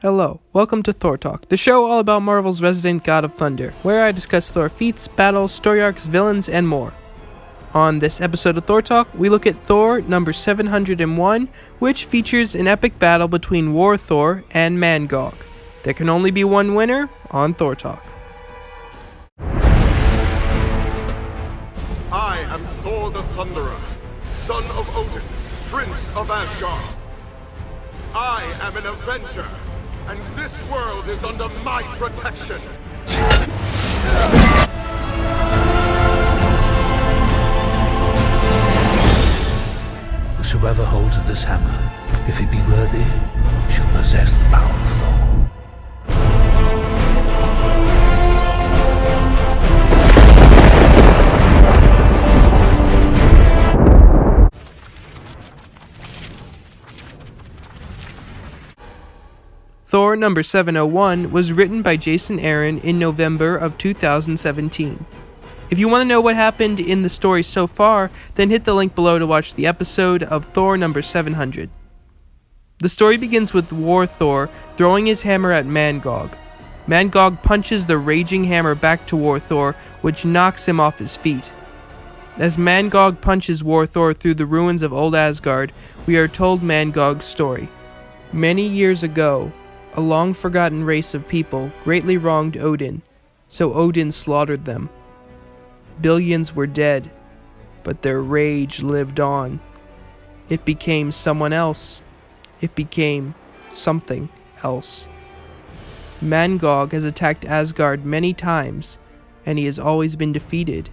Hello, welcome to Thor Talk, the show all about Marvel's resident god of thunder, where I discuss Thor feats, battles, story arcs, villains, and more. On this episode of Thor Talk, we look at Thor number 701, which features an epic battle between War Thor and Mangog. There can only be one winner on Thor Talk. I am Thor the Thunderer, son of Odin, prince of Asgard. I am an Avenger, and this world is under my protection. Whosoever holds this hammer, if he be worthy, shall possess the power of Thor. Thor number 701 was written by Jason Aaron in November of 2017. If you want to know what happened in the story so far, then hit the link below to watch the episode of Thor number 700. The story begins with War Thor throwing his hammer at Mangog. Mangog punches the raging hammer back to War Thor, which knocks him off his feet. As Mangog punches War Thor through the ruins of old Asgard, we are told Mangog's story. Many years ago, a long-forgotten race of people greatly wronged Odin, so Odin slaughtered them. Billions were dead, but their rage lived on. It became someone else. It became something else. Mangog has attacked Asgard many times, and he has always been defeated,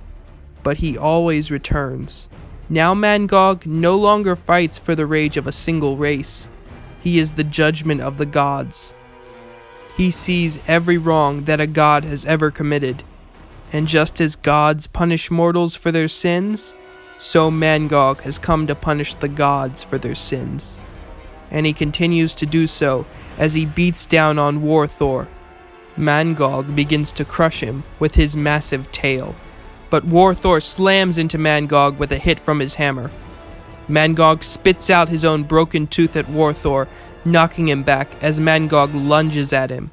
but he always returns. Now Mangog no longer fights for the rage of a single race. He is the judgment of the gods. He sees every wrong that a god has ever committed. And just as gods punish mortals for their sins, so Mangog has come to punish the gods for their sins. And he continues to do so as he beats down on War Thor. Mangog begins to crush him with his massive tail, but War Thor slams into Mangog with a hit from his hammer. Mangog spits out his own broken tooth at War Thor, knocking him back as Mangog lunges at him.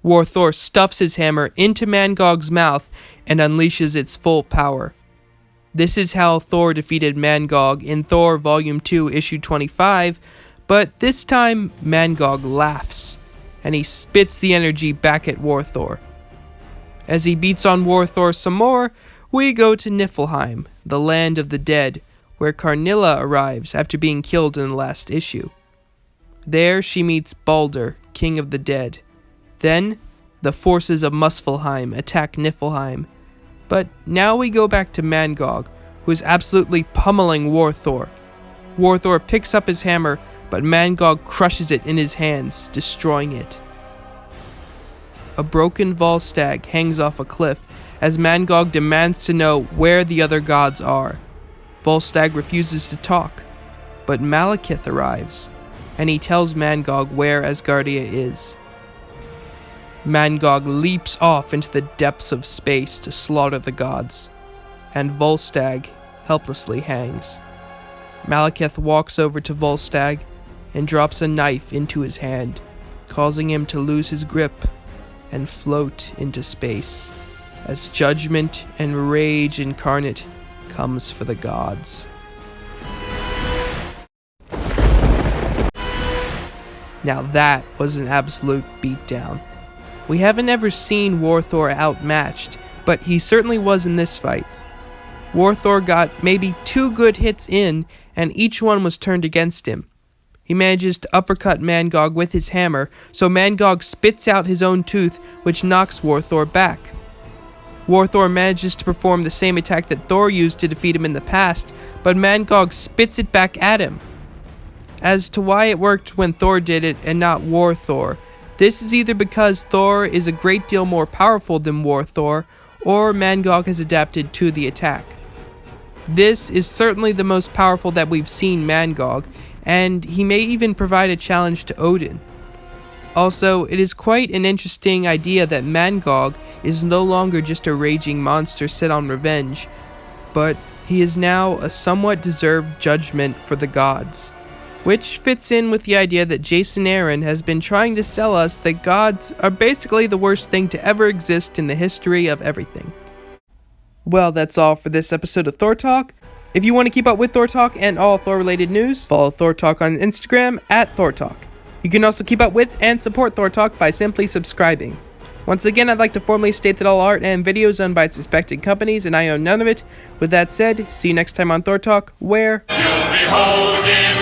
War Thor stuffs his hammer into Mangog's mouth and unleashes its full power. This is how Thor defeated Mangog in Thor Volume 2, Issue 25, but this time Mangog laughs, and he spits the energy back at War Thor. As he beats on War Thor some more, we go to Niflheim, the land of the dead, where Karnilla arrives after being killed in the last issue. There she meets Balder, king of the dead. Then, the forces of Muspelheim attack Niflheim. But now we go back to Mangog, who is absolutely pummeling War Thor. War Thor picks up his hammer, but Mangog crushes it in his hands, destroying it. A broken Volstagg hangs off a cliff as Mangog demands to know where the other gods are. Volstagg refuses to talk, but Malekith arrives, and he tells Mangog where Asgardia is. Mangog leaps off into the depths of space to slaughter the gods, and Volstagg helplessly hangs. Malekith walks over to Volstagg and drops a knife into his hand, causing him to lose his grip and float into space, as judgment and rage incarnate comes for the gods. Now that was an absolute beatdown. We haven't ever seen War Thor outmatched, but he certainly was in this fight. War Thor got maybe 2 good hits in, and each one was turned against him. He manages to uppercut Mangog with his hammer, so Mangog spits out his own tooth, which knocks War Thor back. War Thor manages to perform the same attack that Thor used to defeat him in the past, but Mangog spits it back at him. As to why it worked when Thor did it and not War Thor, this is either because Thor is a great deal more powerful than War Thor, or Mangog has adapted to the attack. This is certainly the most powerful that we've seen Mangog, and he may even provide a challenge to Odin. Also, it is quite an interesting idea that Mangog is no longer just a raging monster set on revenge, but he is now a somewhat deserved judgment for the gods. which fits in with the idea that Jason Aaron has been trying to sell us that gods are basically the worst thing to ever exist in the history of everything. Well, that's all for this episode of Thor Talk. If you want to keep up with Thor Talk and all Thor-related news, follow Thor Talk on Instagram @ThorTalk. You can also keep up with and support Thor Talk by simply subscribing. Once again, I'd like to formally state that all art and videos owned by its respected companies, and I own none of it. With that said, see you next time on Thor Talk, where... You'll behold him.